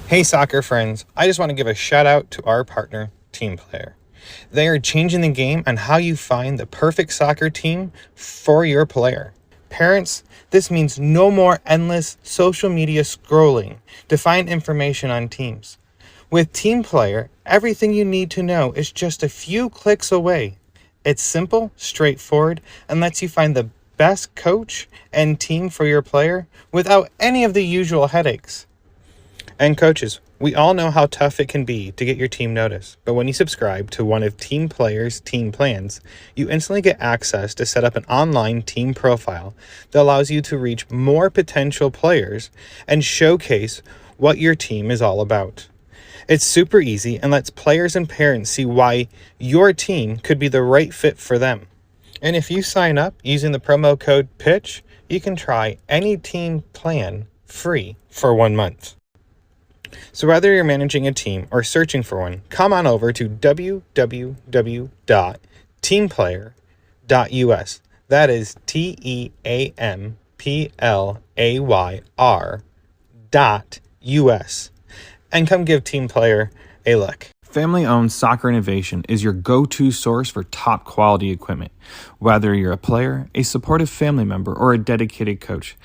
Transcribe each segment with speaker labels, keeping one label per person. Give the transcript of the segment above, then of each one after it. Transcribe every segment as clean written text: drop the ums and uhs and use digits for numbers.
Speaker 1: Hey soccer friends, I just want to give a shout out to our partner, Team Player. They are changing the game on how you find the perfect soccer team for your player. Parents, this means no more endless social media scrolling to find information on teams. With Team Player, everything you need to know is just a few clicks away. It's simple, straightforward, and lets you find the best coach and team for your player without any of the usual headaches. And coaches, we all know how tough it can be to get your team noticed, but when you subscribe to one of Team Player's team plans, you instantly get access to set up an online team profile that allows you to reach more potential players and showcase what your team is all about. It's super easy and lets players and parents see why your team could be the right fit for them. And if you sign up using the promo code PITCH, you can try any team plan free for 1 month. So whether you're managing a team or searching for one, come on over to www.teamplayer.us. That is TEAMPLAYR.US. And come give Team Player a look. Family-owned Soccer Innovation is your go-to source for top quality equipment. Whether you're a player, a supportive family member, or a dedicated coach,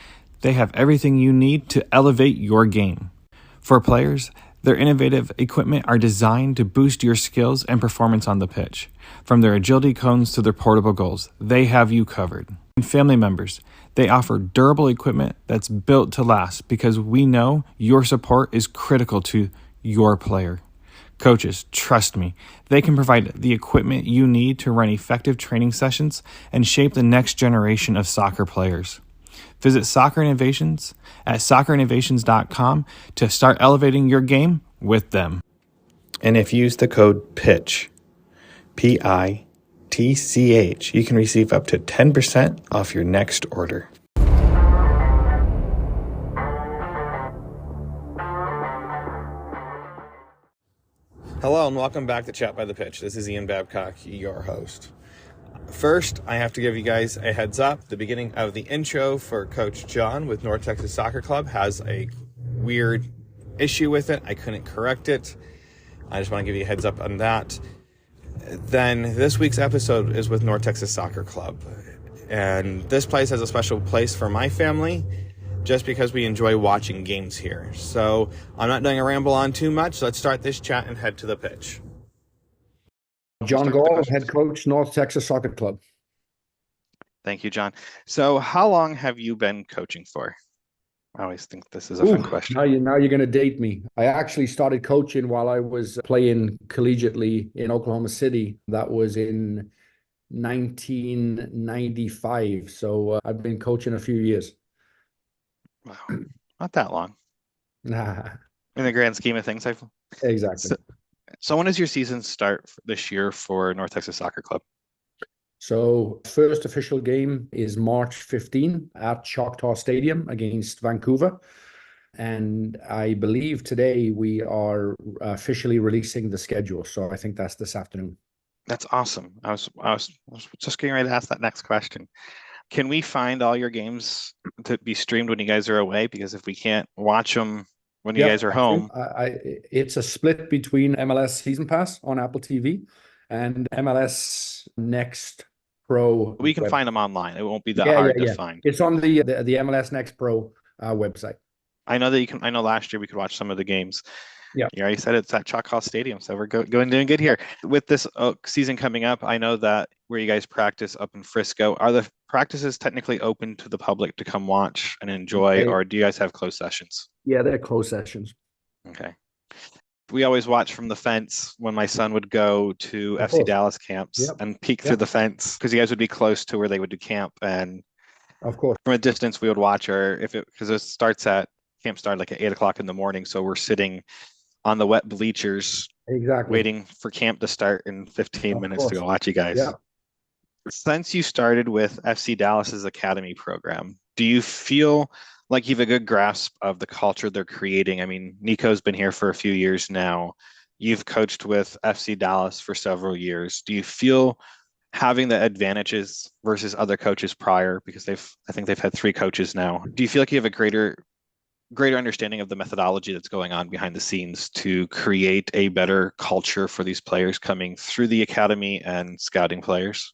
Speaker 1: they have everything you need to elevate your game. For players, their innovative equipment are designed to boost your skills and performance on the pitch. From their agility cones to their portable goals, they have you covered. And family members, they offer durable equipment that's built to last because we know your support is critical to your player. Coaches, trust me, they can provide the equipment you need to run effective training sessions and shape the next generation of soccer players. Visit Soccer Innovations at soccerinnovations.com to start elevating your game with them. And if you use the code PITCH, PITCH, you can receive up to 10% off your next order. Hello and welcome back to Chat by the Pitch. This is Ian Babcock, your host. First, I have to give you guys a heads up. The beginning of the intro for Coach John with North Texas Soccer Club has a weird issue with it. I couldn't correct it. I just want to give you a heads up on that. Then this week's episode is with North Texas Soccer Club. And this place has a special place for my family just because we enjoy watching games here. So I'm not going to ramble on too much. Let's start this chat and head to the pitch.
Speaker 2: John Gall, head coach, North Texas Soccer Club.
Speaker 3: Thank you, John. So how long have you been coaching for? I always think this is a fun question.
Speaker 2: Now you're going to date me. I actually started coaching while I was playing collegiately in Oklahoma City. That was in 1995. So I've been coaching a few years.
Speaker 3: Wow, not that long.
Speaker 2: Nah.
Speaker 3: In the grand scheme of things,
Speaker 2: Exactly.
Speaker 3: So when does your season start this year for North Texas Soccer Club?
Speaker 2: So first official game is March 15 at Choctaw Stadium against Vancouver. And I believe today we are officially releasing the schedule. So I think that's this afternoon.
Speaker 3: That's awesome. I was just getting ready to ask that next question. Can we find all your games to be streamed when you guys are away? Because if we can't watch them when you guys are home.
Speaker 2: It's a split between MLS Season Pass on Apple TV and MLS Next Pro.
Speaker 3: We can find them online. It won't be that hard to find.
Speaker 2: It's on the MLS Next Pro website.
Speaker 3: I know that you can. I know last year we could watch some of the games.
Speaker 2: Yeah,
Speaker 3: you already said it's at Choctaw Stadium, so we're doing good here. With this season coming up, I know that where you guys practice up in Frisco, are the practices technically open to the public to come watch and enjoy, or do you guys have closed sessions?
Speaker 2: Yeah, they're closed sessions.
Speaker 3: Okay. We always watch from the fence when my son would go to FC Dallas camps and peek through the fence because you guys would be close to where they would do camp, and
Speaker 2: of course
Speaker 3: from a distance we would watch, or because it starts at camp started like at 8 o'clock in the morning, so we're sitting on the wet bleachers waiting for camp to start in 15 minutes to go watch you guys. Since you started with FC Dallas's academy program, do you feel like you have a good grasp of the culture they're creating? I mean, Nico's been here for a few years now. You've coached with FC Dallas for several years. Do you feel having the advantages versus other coaches prior, because I think they've had 3 coaches now? Do you feel like you have a greater greater understanding of the methodology that's going on behind the scenes to create a better culture for these players coming through the academy and scouting players?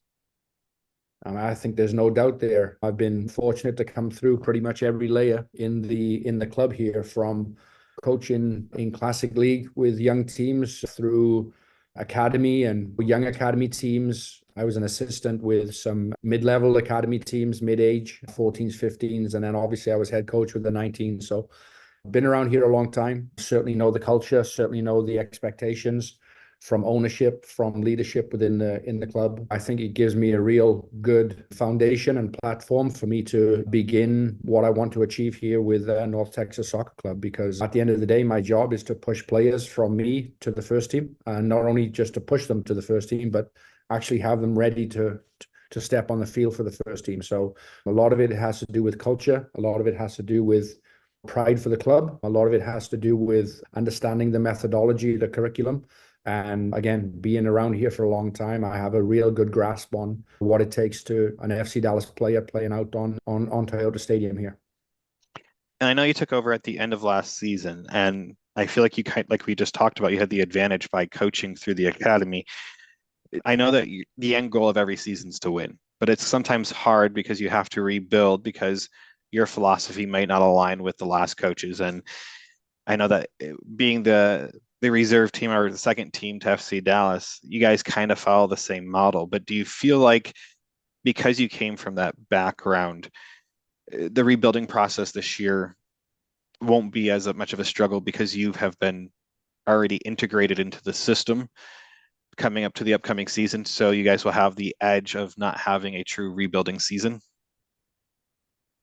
Speaker 2: I think there's no doubt there. I've been fortunate to come through pretty much every layer in the club here, from coaching in Classic League with young teams through academy and young academy teams. I was an assistant with some mid-level academy teams, mid-age, 14s, 15s, and then obviously I was head coach with the 19s. So been around here a long time, certainly know the culture, certainly know the expectations from ownership, from leadership within the club. I think it gives me a real good foundation and platform for me to begin what I want to achieve here with North Texas Soccer Club, because at the end of the day, my job is to push players from me to the first team, and not only just to push them to the first team, but actually have them ready to step on the field for the first team. So a lot of it has to do with culture. A lot of it has to do with pride for the club. A lot of it has to do with understanding the methodology, the curriculum. And again, being around here for a long time, I have a real good grasp on what it takes to an FC Dallas player playing out on Toyota Stadium here.
Speaker 3: And I know you took over at the end of last season, and I feel like like we just talked about, you had the advantage by coaching through the academy. I know that the end goal of every season is to win, but it's sometimes hard because you have to rebuild because your philosophy might not align with the last coaches. And I know that being the reserve team or the second team to FC Dallas, you guys kind of follow the same model. But do you feel like because you came from that background, the rebuilding process this year won't be as much of a struggle because you have been already integrated into the system coming up to the upcoming season, so you guys will have the edge of not having a true rebuilding season?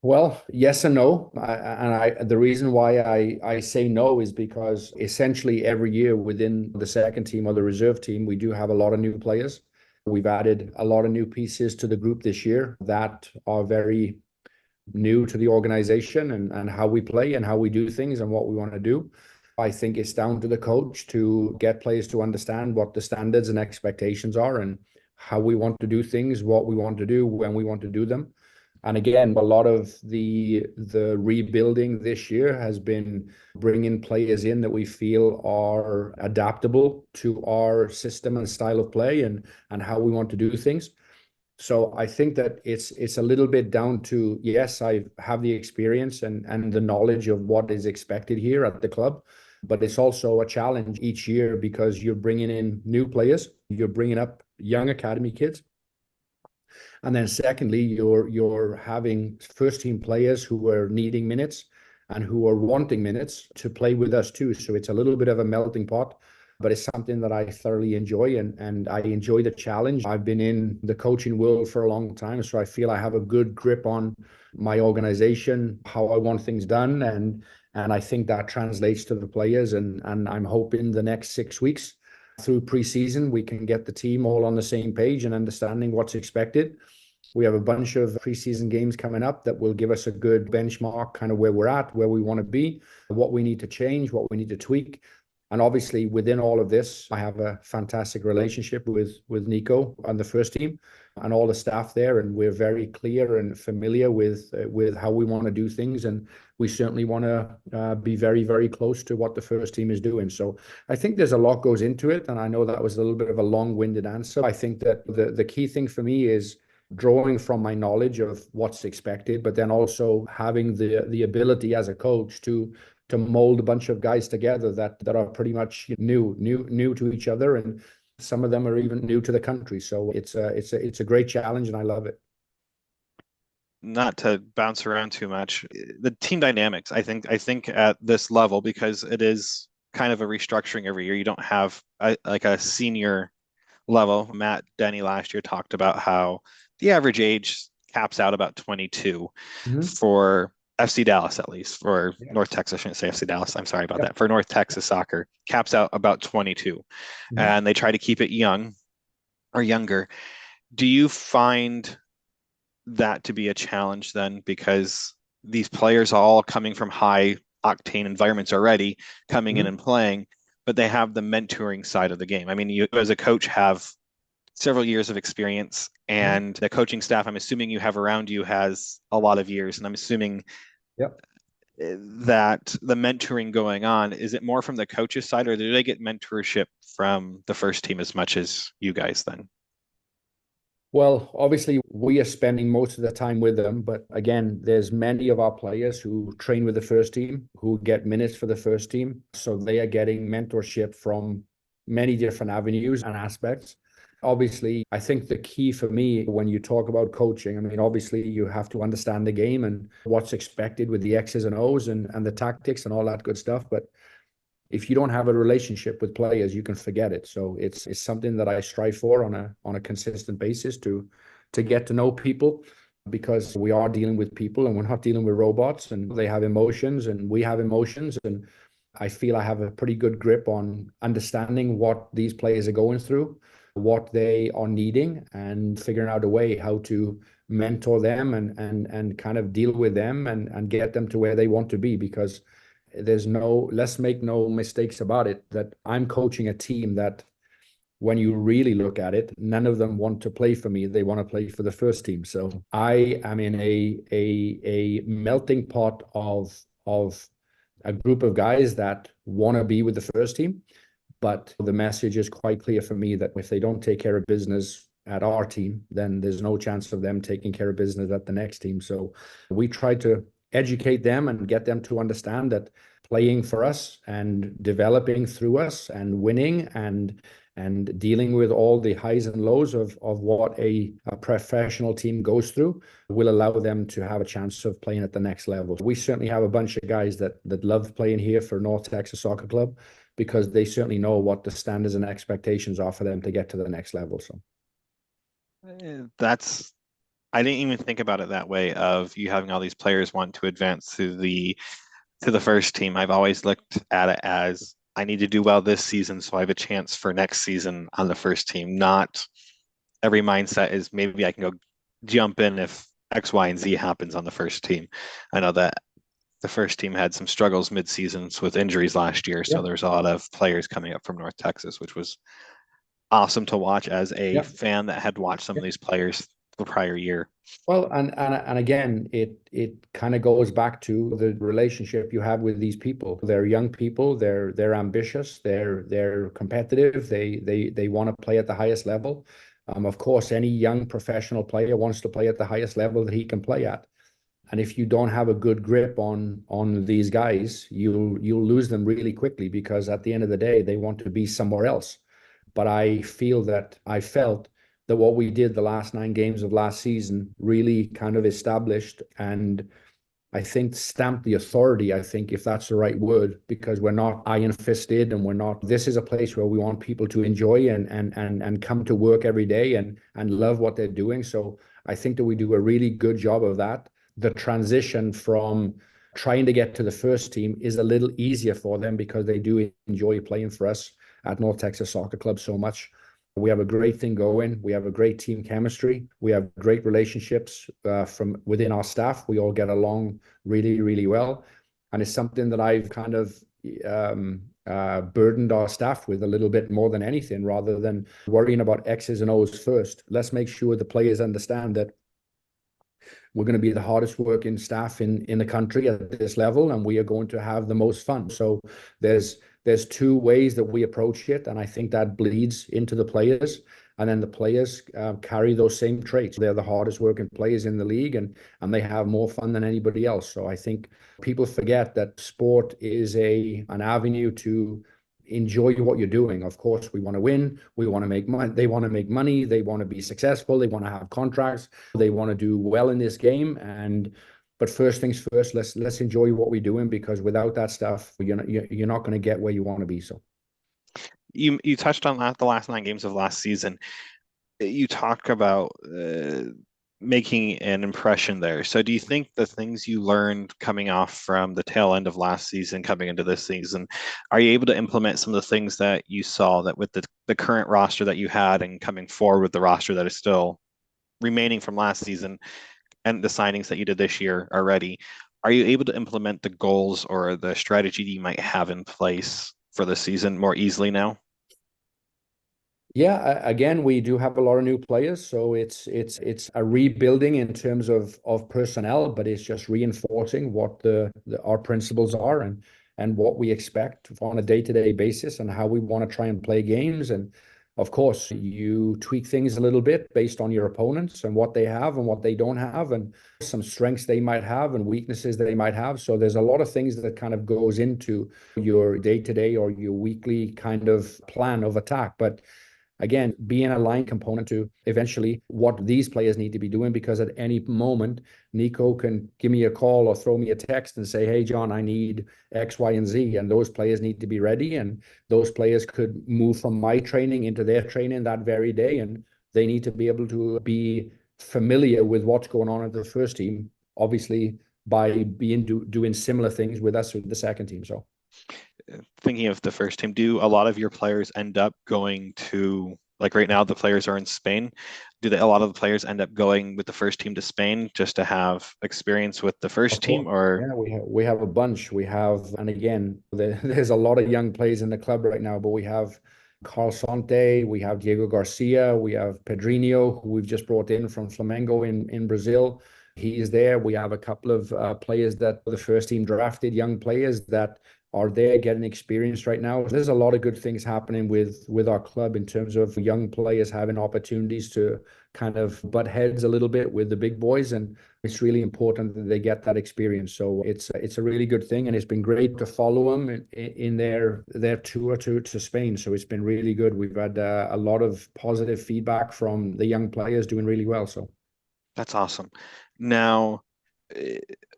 Speaker 2: Well, yes and no. The reason why I say no is because essentially every year within the second team or the reserve team, we do have a lot of new players. We've added a lot of new pieces to the group this year that are very new to the organization and how we play and how we do things and what we want to do. I think it's down to the coach to get players to understand what the standards and expectations are and how we want to do things, what we want to do, when we want to do them. And again, a lot of the rebuilding this year has been bringing players in that we feel are adaptable to our system and style of play and how we want to do things. So I think that it's a little bit down to, yes, I have the experience and the knowledge of what is expected here at the club, but it's also a challenge each year because you're bringing in new players, you're bringing up young academy kids. And then secondly, you're having first team players who are needing minutes and who are wanting minutes to play with us too. So it's a little bit of a melting pot, but it's something that I thoroughly enjoy and I enjoy the challenge. I've been in the coaching world for a long time, so I feel I have a good grip on my organization, how I want things done, and I think that translates to the players. And I'm hoping the next 6 weeks through preseason we can get the team all on the same page and understanding what's expected. We have a bunch of preseason games coming up that will give us a good benchmark, kind of where we're at, where we want to be, what we need to change, what we need to tweak. And obviously within all of this, I have a fantastic relationship with Nico on the first team and all the staff there. And we're very clear and familiar with how we want to do things. And we certainly want to be very, very close to what the first team is doing. So I think there's a lot goes into it. And I know that was a little bit of a long-winded answer. I think that the key thing for me is drawing from my knowledge of what's expected, but then also having the ability as a coach to mold a bunch of guys together that are pretty much new to each other, and some of them are even new to the country. So it's a great challenge, and I love it.
Speaker 3: Not to bounce around too much, the team dynamics, I think at this level, because it is kind of a restructuring every year, you don't have like a senior level. Matt Denny last year talked about how the average age caps out about 22 for FC Dallas, at least for North Texas. I shouldn't say FC Dallas. I'm sorry about that. For North Texas soccer, caps out about 22, and they try to keep it young or younger. Do you find that to be a challenge then, because these players are all coming from high octane environments already, coming in and playing, but they have the mentoring side of the game? I mean, you as a coach have several years of experience, and the coaching staff, I'm assuming you have around you, has a lot of years, and I'm assuming that the mentoring going on, is it more from the coaches side, or do they get mentorship from the first team as much as you guys then?
Speaker 2: Well, obviously, we are spending most of the time with them. But again, there's many of our players who train with the first team, who get minutes for the first team. So they are getting mentorship from many different avenues and aspects. Obviously, I think the key for me when you talk about coaching, I mean, obviously, you have to understand the game and what's expected with the X's and O's and the tactics and all that good stuff. But if you don't have a relationship with players, you can forget it. So it's something that I strive for on a consistent basis to get to know people, because we are dealing with people and we're not dealing with robots, and they have emotions and we have emotions. And I feel I have a pretty good grip on understanding what these players are going through, what they are needing, and figuring out a way how to mentor them and kind of deal with them and get them to where they want to be. Because let's make no mistakes about it, that I'm coaching a team that, when you really look at it, none of them want to play for me. They want to play for the first team. So I am in a melting pot of a group of guys that want to be with the first team. But the message is quite clear for me that if they don't take care of business at our team, then there's no chance of them taking care of business at the next team. So we try to educate them and get them to understand that playing for us and developing through us and winning and dealing with all the highs and lows of what a professional team goes through will allow them to have a chance of playing at the next level. We certainly have a bunch of guys that love playing here for North Texas Soccer Club, because they certainly know what the standards and expectations are for them to get to the next level. So
Speaker 3: That's, I didn't even think about it that way, of you having all these players want to advance to the first team. I've always looked at it as, I need to do well this season so I have a chance for next season on the first team. Not every mindset is maybe I can go jump in if X, Y, and Z happens on the first team. I know that the first team had some struggles mid-seasons with injuries last year, so
Speaker 2: yeah,
Speaker 3: there's a lot of players coming up from North Texas, which was awesome to watch as a
Speaker 2: yeah.
Speaker 3: fan that had watched some of these players the prior year.
Speaker 2: Well, and again, it kind of goes back to the relationship you have with these people. They're young people. They're ambitious. They're competitive. They want to play at the highest level. Of course, any young professional player wants to play at the highest level that he can play at. And if you don't have a good grip on these guys, you'll lose them really quickly, because at the end of the day, they want to be somewhere else. But I felt that what we did the last 9 games of last season really kind of established and, I think, stamped the authority, I think, if that's the right word, because we're not iron fisted and we're not, this is a place where we want people to enjoy and come to work every day and love what they're doing. So I think that we do a really good job of that. The transition from trying to get to the first team is a little easier for them, because they do enjoy playing for us at North Texas Soccer Club so much. We have a great thing going. We have a great team chemistry. We have great relationships from within our staff. We all get along really, really well. And it's something that I've kind of burdened our staff with a little bit more than anything, rather than worrying about X's and O's first. Let's make sure the players understand that we're going to be the hardest working staff in the country at this level, and we are going to have the most fun. So there's 2 ways that we approach it, and I think that bleeds into the players. And then the players carry those same traits. They're the hardest working players in the league, and they have more fun than anybody else. So I think people forget that sport is an avenue to enjoy what you're doing. Of course, we want to win. We want to make money. They want to make money. They want to be successful. They want to have contracts. They want to do well in this game. But first things first, let's enjoy what we're doing, because without that stuff, you're not going to get where you want to be. So
Speaker 3: You touched on that, the last 9 games of last season. You talk about making an impression there. So do you think the things you learned coming off from the tail end of last season coming into this season, are you able to implement some of the things that you saw that with the current roster that you had and coming forward with the roster that is still remaining from last season and the signings that you did this year already, are you able to implement the goals or the strategy you might have in place for the season more easily now?
Speaker 2: Yeah, again, we do have a lot of new players, so it's a rebuilding in terms of personnel, but it's just reinforcing what our principles are and what we expect on a day-to-day basis and how we want to try and play games. And of course, you tweak things a little bit based on your opponents and what they have and what they don't have, and some strengths they might have and weaknesses that they might have. So there's a lot of things that kind of goes into your day-to-day or your weekly kind of plan of attack. But again, being a line component to eventually what these players need to be doing, because at any moment, Nico can give me a call or throw me a text and say, hey, John, I need X, Y, and Z. And those players need to be ready. And those players could move from my training into their training that very day. And they need to be able to be familiar with what's going on at the first team, obviously, by doing similar things with us with the second team. So
Speaker 3: thinking of the first team, do a lot of your players end up going to, like right now, the players are in Spain. A lot of the players end up going with the first team to Spain just to have experience with the first team, or?
Speaker 2: Yeah, we have a bunch. We have, and again, there's a lot of young players in the club right now, but we have Carl Sante, we have Diego Garcia, we have Pedrinho, who we've just brought in from Flamengo in Brazil. He is there. We have a couple of players that the first team drafted, young players that are there getting experience right now. There's a lot of good things happening with our club in terms of young players having opportunities to kind of butt heads a little bit with the big boys, and it's really important that they get that experience. So it's a really good thing, and it's been great to follow them in their tour to Spain. So it's been really good. We've had a lot of positive feedback from the young players doing really well. So
Speaker 3: That's awesome. Now,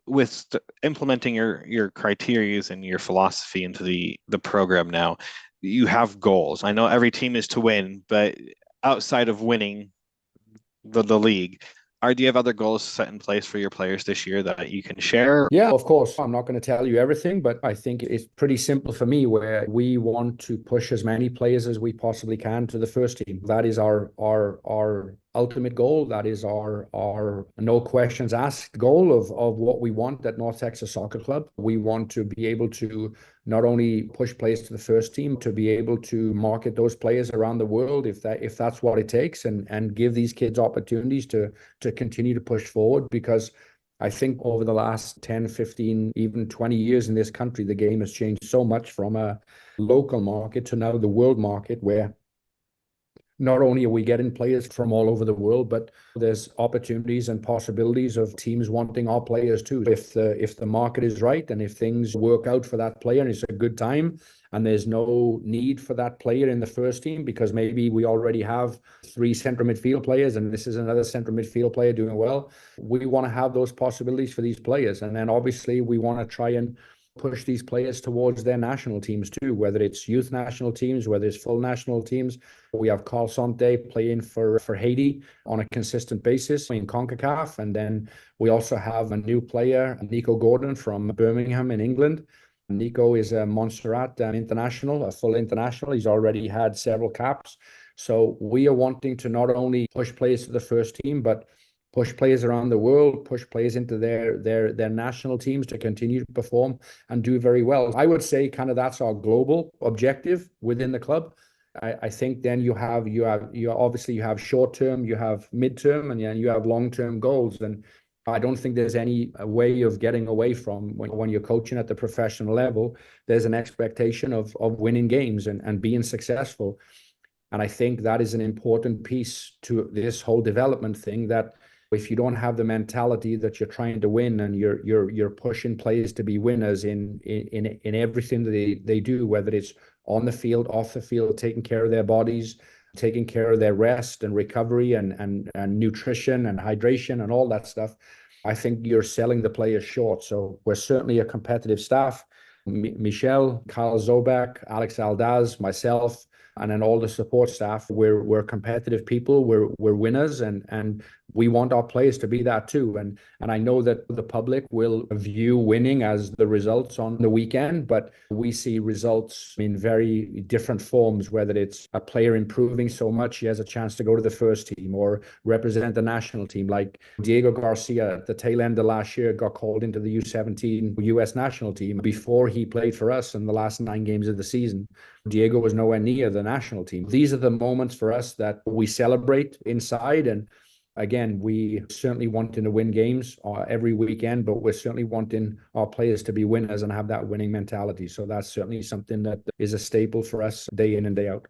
Speaker 3: with implementing your criterias and your philosophy into the program now, you have goals. I know every team is to win, but outside of winning the league, do you have other goals set in place for your players this year that you can share?
Speaker 2: yeah, of course. I'm not going to tell you everything, but I think it's pretty simple for me, where we want to push as many players as we possibly can to the first team. That is our ultimate goal. That is our no questions asked goal of what we want at North Texas Soccer Club. We want to be able to not only push players to the first team, to be able to market those players around the world if that's what it takes, and give these kids opportunities to continue to push forward. Because I think over the last 10, 15, even 20 years in this country, the game has changed so much from a local market to now the world market, where not only are we getting players from all over the world, but there's opportunities and possibilities of teams wanting our players too. If the market is right, and if things work out for that player and it's a good time, and there's no need for that player in the first team, because maybe we already have 3 central midfield players and this is another central midfield player doing well, we want to have those possibilities for these players. And then obviously we want to try and push these players towards their national teams too, whether it's youth national teams, whether it's full national teams. We have Carl Sante playing for Haiti on a consistent basis in CONCACAF. And then we also have a new player, Nico Gordon from Birmingham in England. Nico is a Montserrat international, a full international. He's already had several caps. So we are wanting to not only push players to the first team, but push players around the world, push players into their national teams to continue to perform and do very well. I would say kind of that's our global objective within the club. I think then you obviously you have short term, you have midterm, and you have long term goals. And I don't think there's any way of getting away from when you're coaching at the professional level. There's an expectation of winning games and being successful. And I think that is an important piece to this whole development thing, that if you don't have the mentality that you're trying to win and you're pushing players to be winners in everything that they do, whether it's on the field, off the field, taking care of their bodies, taking care of their rest and recovery and nutrition and hydration and all that stuff, I think you're selling the players short. So we're certainly a competitive staff. Michel, Carl Zobak, Alex Aldaz, myself, and then all the support staff. We're competitive people. We're winners, and we want our players to be that too. And I know that the public will view winning as the results on the weekend, but we see results in very different forms, whether it's a player improving so much he has a chance to go to the first team or represent the national team. Like Diego Garcia at the tail end of last year got called into the U17 US national team before he played for us in the last 9 games of the season. Diego was nowhere near the national team. These are the moments for us that we celebrate inside. And again, we certainly wanting to win games every weekend, but we're certainly wanting our players to be winners and have that winning mentality. So that's certainly something that is a staple for us day in and day out.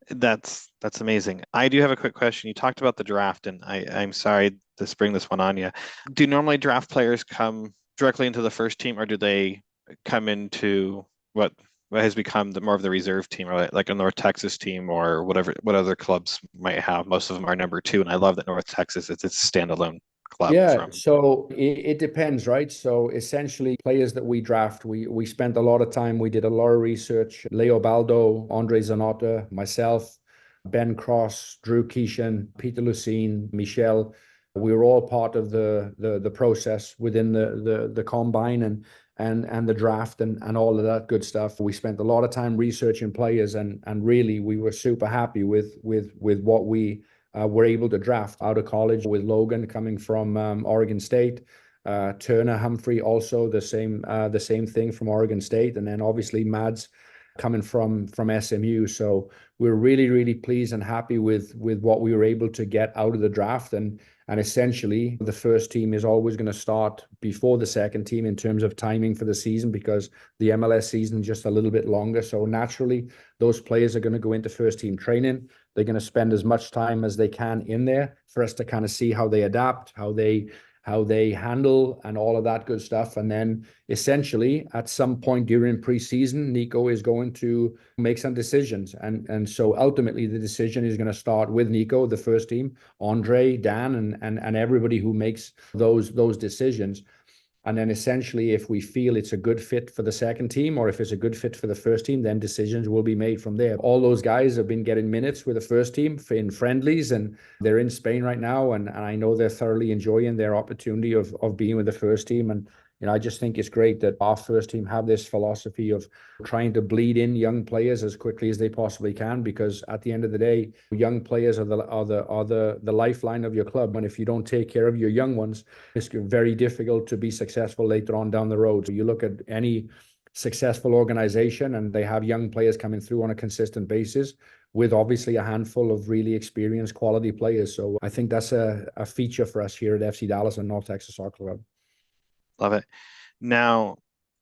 Speaker 3: That's amazing. I do have a quick question. You talked about the draft, and I'm sorry to spring this one on you. Do normally draft players come directly into the first team, or do they come into what has become more of the reserve team, or like a North Texas team, or what other clubs might have? Most of them are number 2, and I love that North Texas is its standalone club.
Speaker 2: Yeah, so it depends, right? So essentially, players that we draft, we spent a lot of time, we did a lot of research. Leo Baldo, Andre Zanotta, myself, Ben Cross, Drew Keeshan, Peter Lucene, Michel. We were all part of the process within the combine and the draft and all of that good stuff. We spent a lot of time researching players, and really we were super happy with what we were able to draft out of college, with Logan coming from Oregon State, Turner Humphrey also the same thing from Oregon State, and then obviously Mads coming from SMU. So we're really pleased and happy with what we were able to get out of the draft. And essentially the first team is always going to start before the second team in terms of timing for the season, because the MLS season is just a little bit longer. So naturally those players are going to go into first team training. They're going to spend as much time as they can in there for us to kind of see how they adapt, how they handle and all of that good stuff. And then essentially at some point during preseason, Nico is going to make some decisions. And so ultimately the decision is going to start with Nico, the first team, Andre, Dan, and everybody who makes those decisions. And then essentially, if we feel it's a good fit for the second team, or if it's a good fit for the first team, then decisions will be made from there. All those guys have been getting minutes with the first team in friendlies, and they're in Spain right now. And I know they're thoroughly enjoying their opportunity of being with the first team. And I just think it's great that our first team have this philosophy of trying to bleed in young players as quickly as they possibly can, because at the end of the day, young players are the lifeline of your club. And if you don't take care of your young ones, it's very difficult to be successful later on down the road. So you look at any successful organization and they have young players coming through on a consistent basis, with obviously a handful of really experienced quality players. So I think that's a feature for us here at FC Dallas and North Texas Soccer Club.
Speaker 3: Love it. Now,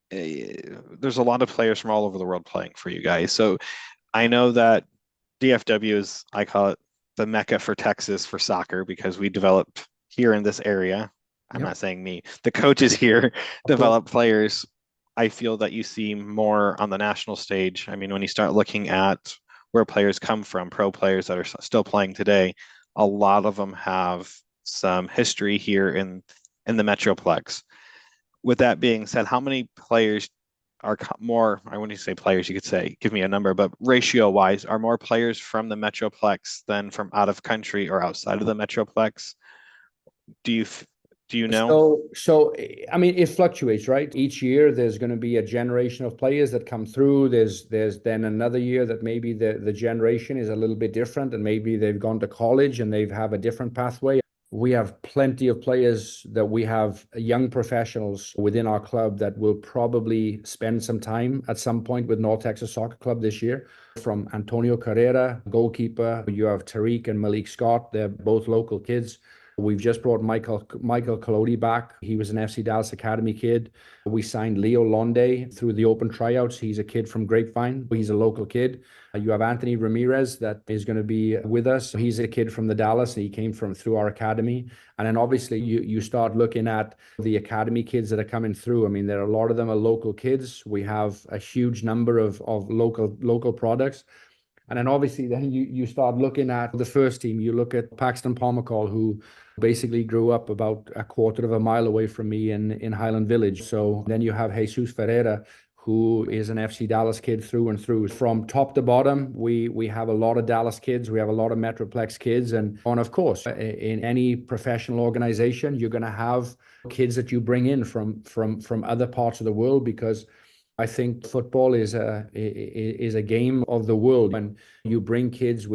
Speaker 3: there's a lot of players from all over the world playing for you guys. So I know that DFW is, I call it the Mecca for Texas for soccer, because we developed here in this area. I'm not saying me. The coaches here develop players. I feel that you see more on the national stage. I mean, when you start looking at where players come from, pro players that are still playing today, a lot of them have some history here in the Metroplex. With that being said, how many players are more, I wouldn't say players, you could say, give me a number, but ratio wise, are more players from the Metroplex than from out of country or outside of the Metroplex? Do you know?
Speaker 2: So I mean, it fluctuates, right? Each year there's going to be a generation of players that come through. There's then another year that maybe the generation is a little bit different, and maybe they've gone to college and they have a different pathway. We have plenty of players that we have young professionals within our club that will probably spend some time at some point with North Texas Soccer Club this year. From Antonio Carrera, goalkeeper, you have Tariq and Malik Scott. They're both local kids. We've just brought Michael Colodi back. He was an FC Dallas Academy kid. We signed Leo Londe through the open tryouts. He's a kid from Grapevine. He's a local kid. You have Anthony Ramirez that is going to be with us. He's a kid from the Dallas. He came through our academy. And then obviously you start looking at the academy kids that are coming through. I mean, there are a lot of them are local kids. We have a huge number of local products. And then obviously then you start looking at the first team. You look at Paxton Palmacall, who basically grew up about a quarter of a mile away from me in Highland Village. So then you have Jesus Ferreira, who is an FC Dallas kid through and through. From top to bottom, we have a lot of Dallas kids, we have a lot of Metroplex kids, and of course, in any professional organization, you're going to have kids that you bring in from other parts of the world, because I think football is a game of the world. When you bring kids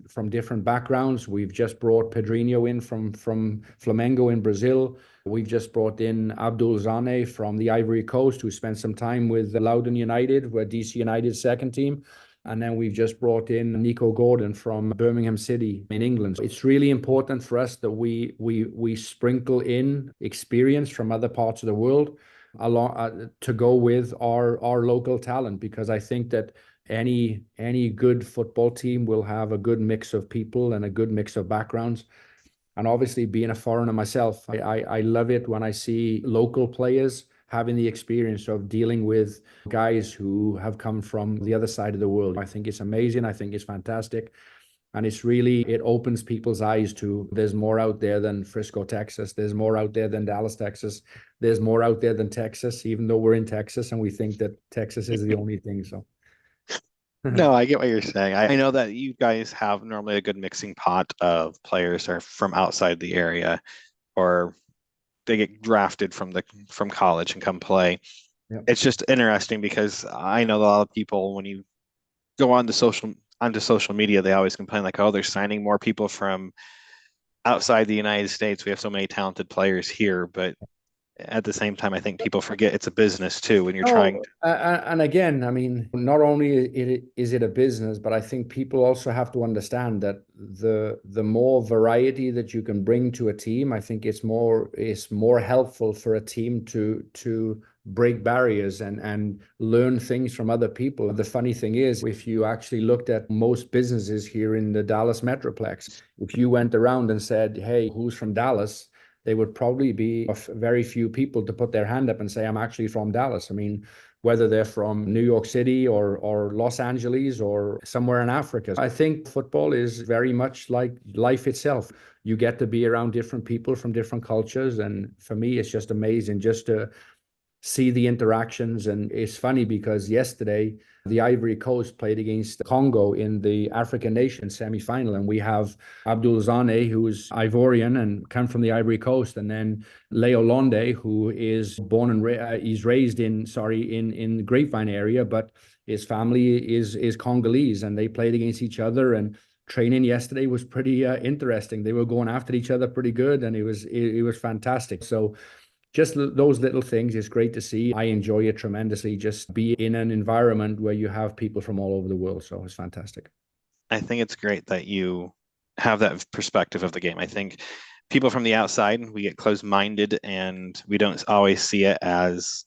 Speaker 2: from different backgrounds, we've just brought Pedrinho in from Flamengo in Brazil. We've just brought in Abdul Zane from the Ivory Coast, who spent some time with Loudoun United, where DC United's second team. And then we've just brought in Nico Gordon from Birmingham City in England. It's really important for us that we sprinkle in experience from other parts of the world along to go with our local talent, because I think that any good football team will have a good mix of people and a good mix of backgrounds. And obviously, being a foreigner myself, I love it when I see local players having the experience of dealing with guys who have come from the other side of the world. I think it's amazing. I think it's fantastic. And it opens people's eyes to there's more out there than Frisco, Texas. There's more out there than Dallas, Texas. There's more out there than Texas, even though we're in Texas and we think that Texas is the only thing. So.
Speaker 3: No, I get what you're saying. I know that you guys have normally a good mixing pot of players are from outside the area, or they get drafted from college and come play.
Speaker 2: Yep.
Speaker 3: It's just interesting because I know a lot of people, when you go onto social media, they always complain like, oh, they're signing more people from outside the United States. We have so many talented players here, but at the same time, I think people forget it's a business too when you're trying to.
Speaker 2: And again, I mean, not only is it a business, but I think people also have to understand that the more variety that you can bring to a team, I think it's more helpful for a team to break barriers and learn things from other people. The funny thing is, if you actually looked at most businesses here in the Dallas Metroplex, if you went around and said, hey, who's from Dallas? They would probably be very few people to put their hand up and say, I'm actually from Dallas. I mean, whether they're from New York City or Los Angeles or somewhere in Africa. I think football is very much like life itself. You get to be around different people from different cultures. And for me, it's just amazing just to see the interactions. And it's funny because yesterday, the Ivory Coast played against Congo in the African Nations semi-final, and we have Abdul Zane, who's Ivorian and come from the Ivory Coast, and then Leo Londe, who is born and he's raised in the Grapevine area, but his family is Congolese, and they played against each other. And training yesterday was pretty interesting. They were going after each other pretty good, and it was fantastic. So just those little things is great to see. I enjoy it tremendously, just be in an environment where you have people from all over the world. So it's fantastic.
Speaker 3: I think it's great that you have that perspective of the game. I think people from the outside, we get closed-minded and we don't always see it as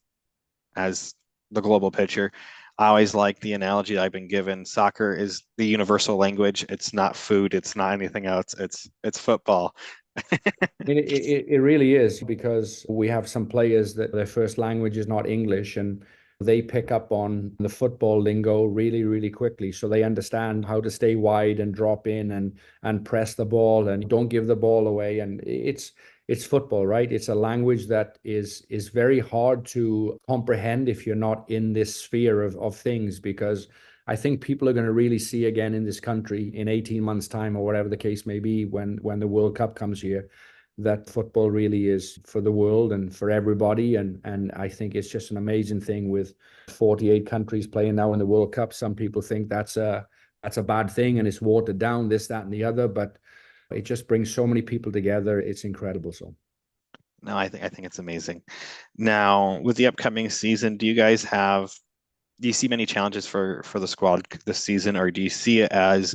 Speaker 3: the global picture. I always like the analogy I've been given. Soccer is the universal language. It's not food. It's not anything else. It's football.
Speaker 2: It really is, because we have some players that their first language is not English, and they pick up on the football lingo really, really quickly. So they understand how to stay wide and drop in and press the ball and don't give the ball away. And it's football, right? It's a language that is very hard to comprehend if you're not in this sphere of things, because I think people are going to really see again in this country in 18 months' time, or whatever the case may be, when the World Cup comes here, that football really is for the world and for everybody. And I think it's just an amazing thing with 48 countries playing now in the World Cup. Some people think that's a bad thing and it's watered down, this, that, and the other, but it just brings so many people together. It's incredible. So.
Speaker 3: No, I think it's amazing. Now, with the upcoming season, do you see many challenges for the squad this season, or do you see it as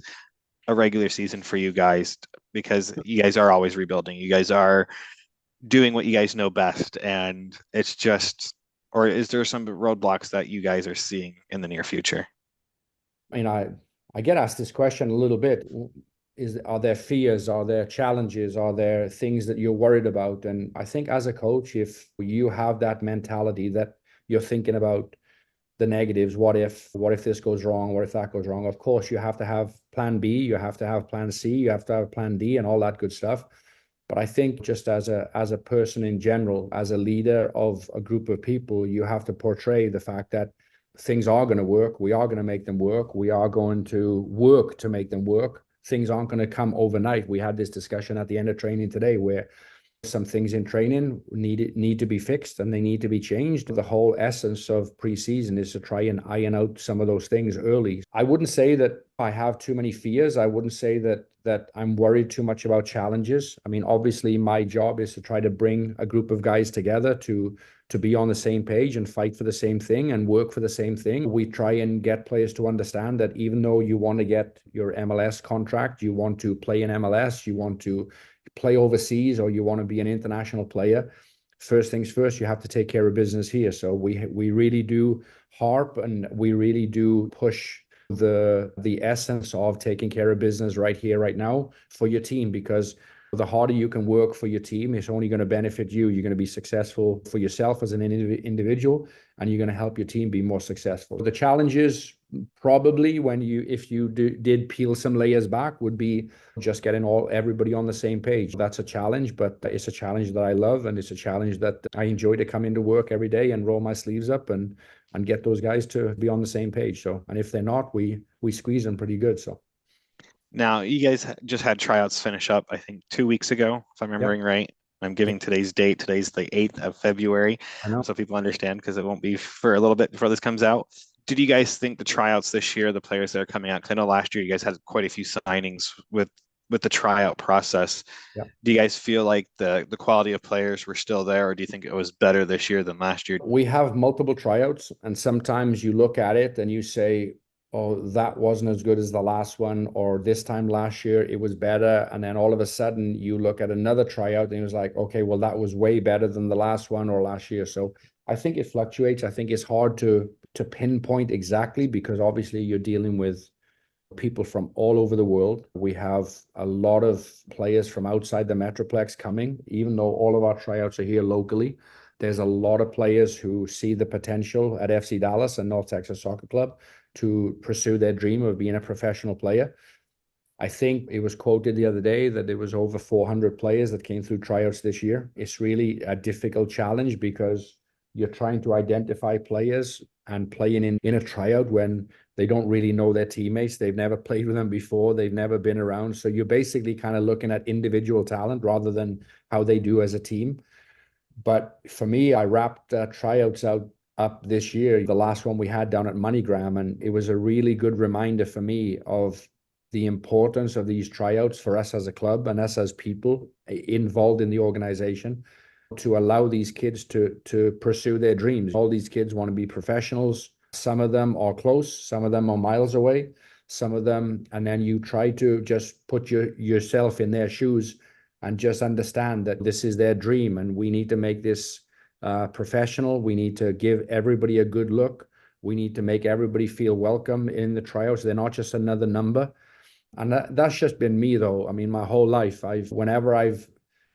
Speaker 3: a regular season for you guys, because you guys are always rebuilding, you guys are doing what you guys know best, and it's just, or is there some roadblocks that you guys are seeing in the near future?
Speaker 2: I mean, I get asked this question a little bit. Are there fears? Are there challenges? Are there things that you're worried about? And I think as a coach, if you have that mentality that you're thinking about the negatives, what if this goes wrong, what if that goes wrong, of course you have to have plan B, you have to have plan C, you have to have plan D, and all that good stuff. But I think just as a person in general, as a leader of a group of people, you have to portray the fact that things are going to work. We are going to make them work. We are going to work to make them work. Things aren't going to come overnight. We had this discussion at the end of training today where some things in training need to be fixed and they need to be changed. The whole essence of preseason is to try and iron out some of those things early. I wouldn't say that I have too many fears. I wouldn't say that I'm worried too much about challenges. I mean, obviously my job is to try to bring a group of guys together to be on the same page and fight for the same thing and work for the same thing. We try and get players to understand that even though you want to get your MLS contract, you want to play in MLS, you want to play overseas, or you want to be an international player, first things first, you have to take care of business here. So we really do harp and we really do push the essence of taking care of business right here, right now for your team, because the harder you can work for your team, it's only going to benefit you. You're going to be successful for yourself as an individual, and you're going to help your team be more successful. The challenges probably if you did peel some layers back would be just getting everybody on the same page. That's a challenge, but it's a challenge that I love, and it's a challenge that I enjoy to come into work every day and roll my sleeves up and get those guys to be on the same page. So, and if they're not, we squeeze them pretty good. So.
Speaker 3: Now, you guys just had tryouts finish up, I think 2 weeks ago, if I'm remembering right. I'm giving today's date. Today's the 8th of February.
Speaker 2: I know.
Speaker 3: So people understand, because it won't be for a little bit before this comes out. Did you guys think the tryouts this year, the players that are coming out, because I know last year you guys had quite a few signings with the tryout process.
Speaker 2: Yeah.
Speaker 3: Do you guys feel like the quality of players were still there, or do you think it was better this year than last year?
Speaker 2: We have multiple tryouts, and sometimes you look at it and you say, oh, that wasn't as good as the last one, or this time last year it was better. And then all of a sudden you look at another tryout and it was like, okay, well, that was way better than the last one or last year. So I think it fluctuates. I think it's hard to pinpoint exactly, because obviously you're dealing with people from all over the world. We have a lot of players from outside the Metroplex coming, even though all of our tryouts are here locally. There's a lot of players who see the potential at FC Dallas and North Texas Soccer Club to pursue their dream of being a professional player. I think it was quoted the other day that there was over 400 players that came through tryouts this year. It's really a difficult challenge, because you're trying to identify players and playing in a tryout when they don't really know their teammates. They've never played with them before. They've never been around. So you're basically kind of looking at individual talent rather than how they do as a team. But for me, I wrapped tryouts up this year, the last one we had down at MoneyGram, and it was a really good reminder for me of the importance of these tryouts for us as a club and us as people involved in the organization, to allow these kids to pursue their dreams. All these kids want to be professionals. Some of them are close, some of them are miles away, some of them, and then you try to just put yourself in their shoes and just understand that this is their dream, and we need to make this professional. We need to give everybody a good look. We need to make everybody feel welcome in the tryouts. They're not just another number. And that's just been me, though. I mean, my whole life, whenever I've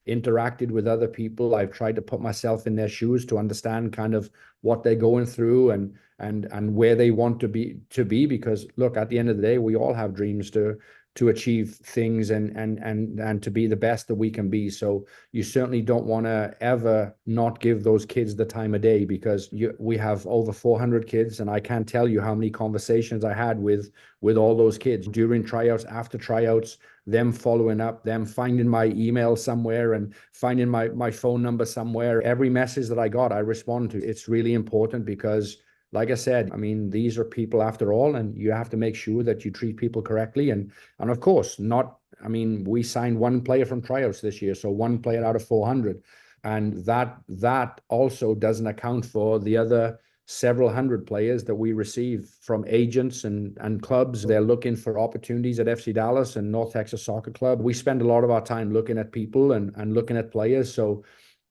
Speaker 2: interacted with other people, I've tried to put myself in their shoes to understand kind of what they're going through and where they want to be, because look, at the end of the day, we all have dreams to achieve things and to be the best that we can be. So you certainly don't want to ever not give those kids the time of day, because we have over 400 kids, and I can't tell you how many conversations I had with all those kids during tryouts, after tryouts, them following up, them finding my email somewhere and finding my phone number somewhere. Every message that I got, I respond to. It's really important, because like I said, I mean, these are people after all, and you have to make sure that you treat people correctly. And of course, we signed one player from tryouts this year, so one player out of 400. And that also doesn't account for the other several hundred players that we receive from agents and clubs. They're looking for opportunities at FC Dallas and North Texas Soccer Club. We spend a lot of our time looking at people and looking at players. So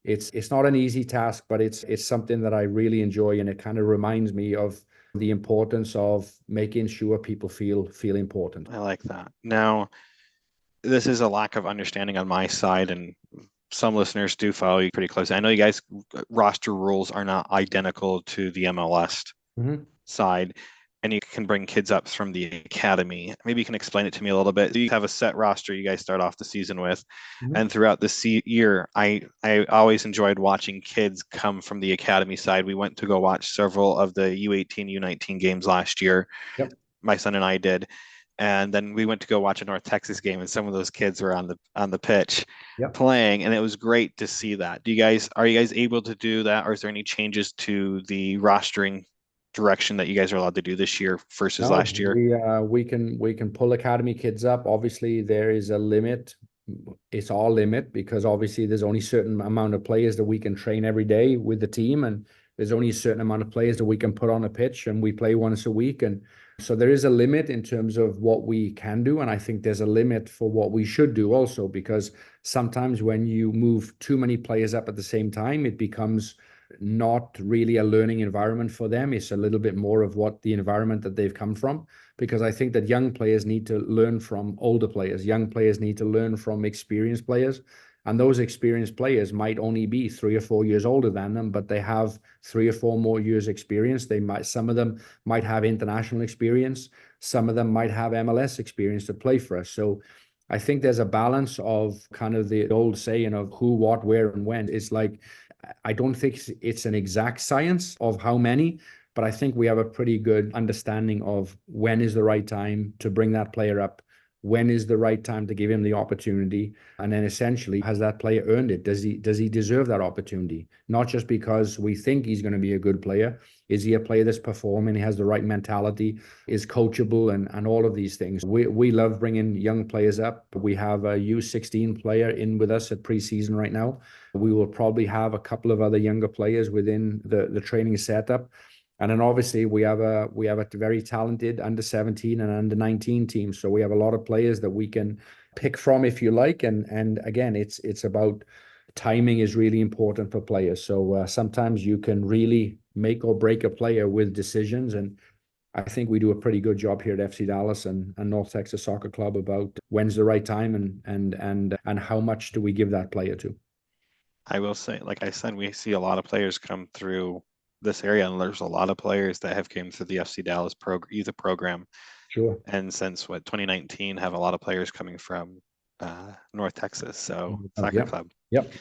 Speaker 2: it's not an easy task, but it's something that I really enjoy, and it kind of reminds me of the importance of making sure people feel important.
Speaker 3: I like that. Now, this is a lack of understanding on my side, and some listeners do follow you pretty closely. I know you guys roster rules are not identical to the MLS side, and you can bring kids up from the academy. Maybe you can explain it to me a little bit. You have a set roster you guys start off the season with, and throughout the year, I always enjoyed watching kids come from the academy side. We went to go watch several of the U18, U19 games last year.
Speaker 2: Yep.
Speaker 3: My son and I did. And then we went to go watch a North Texas game, and some of those kids were on the pitch playing, and it was great to see that. Are you guys able to do that, or is there any changes to the rostering direction that you guys are allowed to do this year versus last year?
Speaker 2: We can pull academy kids up. Obviously, there is a limit. It's our limit because obviously there's only a certain amount of players that we can train every day with the team, and there's only a certain amount of players that we can put on a pitch, and we play once a week. And so there is a limit in terms of what we can do. And I think there's a limit for what we should do also, because sometimes when you move too many players up at the same time, it becomes not really a learning environment for them. It's a little bit more of what the environment that they've come from, because I think that young players need to learn from older players. Young players need to learn from experienced players. And those experienced players might only be 3 or 4 years older than them, but they have 3 or 4 more years experience. Some of them might have international experience. Some of them might have MLS experience to play for us. So I think there's a balance of kind of the old saying of who, what, where, and when. It's like, I don't think it's an exact science of how many, but I think we have a pretty good understanding of when is the right time to bring that player up. When is the right time to give him the opportunity? And then essentially, has that player earned it? Does he deserve that opportunity? Not just because we think he's going to be a good player. Is he a player that's performing? He has the right mentality, is coachable, and all of these things. We love bringing young players up. We have a U16 player in with us at preseason right now. We will probably have a couple of other younger players within the training setup. And then obviously we have a very talented under 17 and under 19 team. So we have a lot of players that we can pick from, if you like. And again, it's about timing is really important for players. So sometimes you can really make or break a player with decisions. And I think we do a pretty good job here at FC Dallas and North Texas Soccer Club about when's the right time and how much do we give that player to.
Speaker 3: I will say, like I said, we see a lot of players come through this area, and there's a lot of players that have came through the FC Dallas youth program.
Speaker 2: Sure.
Speaker 3: And since 2019, have a lot of players coming from North Texas, so soccer club.
Speaker 2: Yep.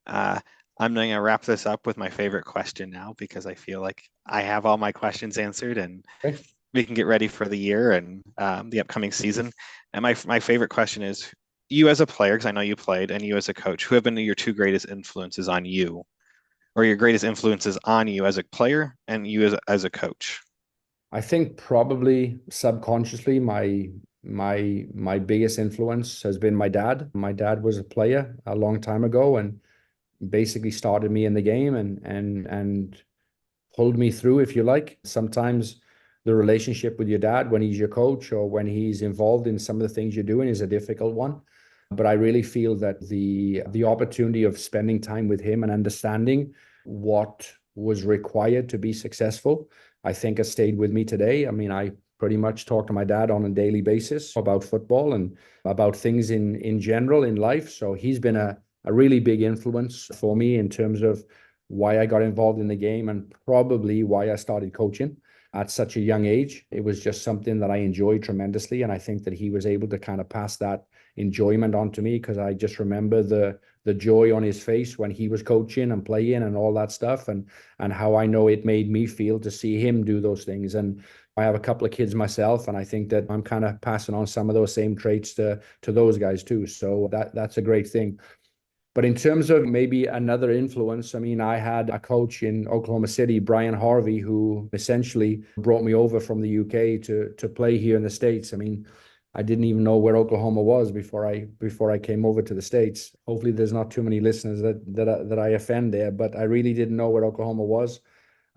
Speaker 3: I'm going to wrap this up with my favorite question now, because I feel like I have all my questions answered, and we can get ready for the year and the upcoming season. And my favorite question is, you as a player, because I know you played, and you as a coach, who have been your 2 greatest influences on you, or your greatest influences on you as a player and you as a coach?
Speaker 2: I think probably subconsciously my biggest influence has been my dad. My dad was a player a long time ago and basically started me in the game and pulled me through, if you like. Sometimes the relationship with your dad when he's your coach or when he's involved in some of the things you're doing is a difficult one. But I really feel that the opportunity of spending time with him and understanding what was required to be successful, I think has stayed with me today. I mean, I pretty much talk to my dad on a daily basis about football and about things in general in life. So he's been a really big influence for me in terms of why I got involved in the game and probably why I started coaching at such a young age. It was just something that I enjoyed tremendously. And I think that he was able to kind of pass that enjoyment onto me, because I just remember the joy on his face when he was coaching and playing and all that stuff, and how I know it made me feel to see him do those things. And I have a couple of kids myself, and I think that I'm kind of passing on some of those same traits to those guys too. So that's a great thing. But in terms of maybe another influence, I mean, I had a coach in Oklahoma City, Brian Harvey, who essentially brought me over from the UK to play here in the States. I mean, I didn't even know where Oklahoma was before I came over to the States. Hopefully there's not too many listeners that I offend there, but I really didn't know where Oklahoma was.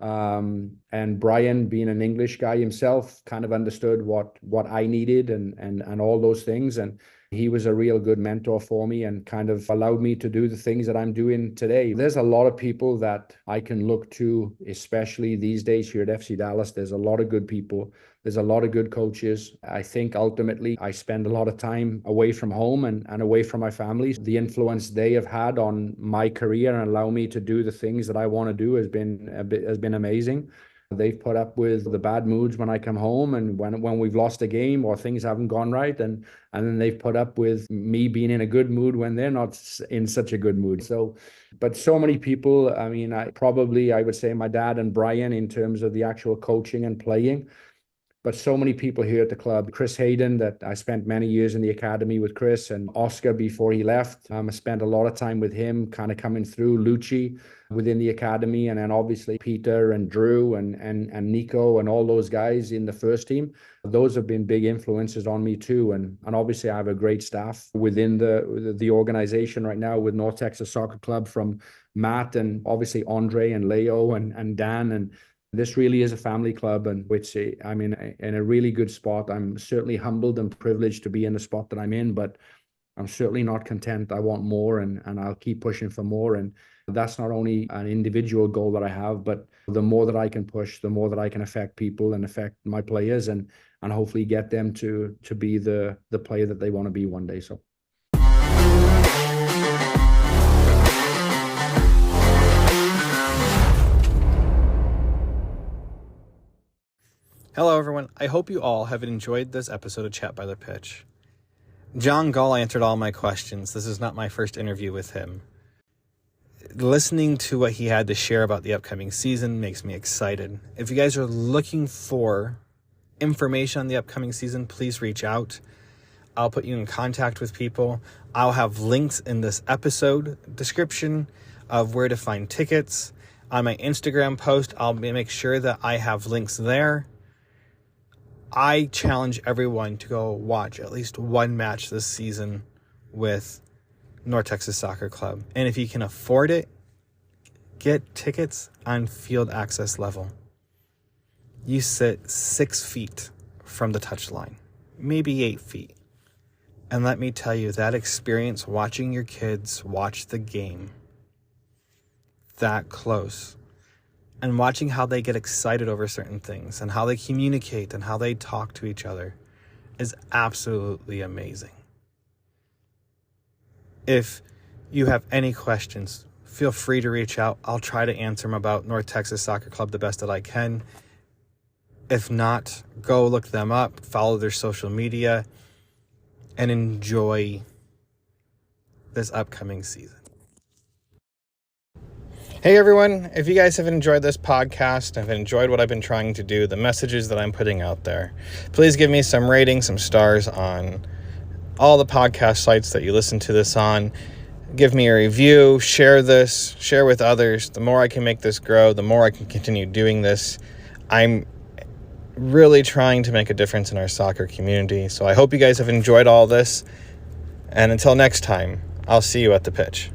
Speaker 2: And Brian, being an English guy himself, kind of understood what I needed and all those things. And he was a real good mentor for me and kind of allowed me to do the things that I'm doing today. There's a lot of people that I can look to, especially these days here at FC Dallas. There's a lot of good people. There's a lot of good coaches. I think ultimately I spend a lot of time away from home and away from my family. The influence they have had on my career and allow me to do the things that I want to do has been amazing. They've put up with the bad moods when I come home and when we've lost a game or things haven't gone right. And then they've put up with me being in a good mood when they're not in such a good mood. But so many people, I mean, I would say my dad and Brian in terms of the actual coaching and playing. But so many people here at the club. Chris Hayden, that I spent many years in the academy with Chris, and Oscar before he left. I spent a lot of time with him, kind of coming through. Lucci within the academy, and then obviously Peter and Drew and Nico and all those guys in the first team. Those have been big influences on me too. And obviously I have a great staff within the organization right now with North Texas Soccer Club, from Matt and obviously Andre and Leo and Dan. And this really is a family club, and which I'm in a really good spot. I'm certainly humbled and privileged to be in the spot that I'm in, but I'm certainly not content. I want more, and I'll keep pushing for more. And that's not only an individual goal that I have, but the more that I can push, the more that I can affect people and affect my players, and hopefully get them to be the player that they want to be one day. So.
Speaker 1: Hello, everyone. I hope you all have enjoyed this episode of Chat by the Pitch. John Gall answered all my questions. This is not my first interview with him. Listening to what he had to share about the upcoming season makes me excited. If you guys are looking for information on the upcoming season, please reach out. I'll put you in contact with people. I'll have links in this episode description of where to find tickets. On my Instagram post, I'll make sure that I have links there. I challenge everyone to go watch at least one match this season with North Texas Soccer Club. And if you can afford it, get tickets on field access level. You sit 6 feet from the touchline, maybe 8 feet. And let me tell you, that experience watching your kids watch the game that close, and watching how they get excited over certain things and how they communicate and how they talk to each other is absolutely amazing. If you have any questions, feel free to reach out. I'll try to answer them about North Texas Soccer Club the best that I can. If not, go look them up, follow their social media, and enjoy this upcoming season. Hey everyone, if you guys have enjoyed this podcast, have enjoyed what I've been trying to do, the messages that I'm putting out there, please give me some ratings, some stars on all the podcast sites that you listen to this on. Give me a review, share this, share with others. The more I can make this grow, the more I can continue doing this. I'm really trying to make a difference in our soccer community. So I hope you guys have enjoyed all this. And until next time, I'll see you at the pitch.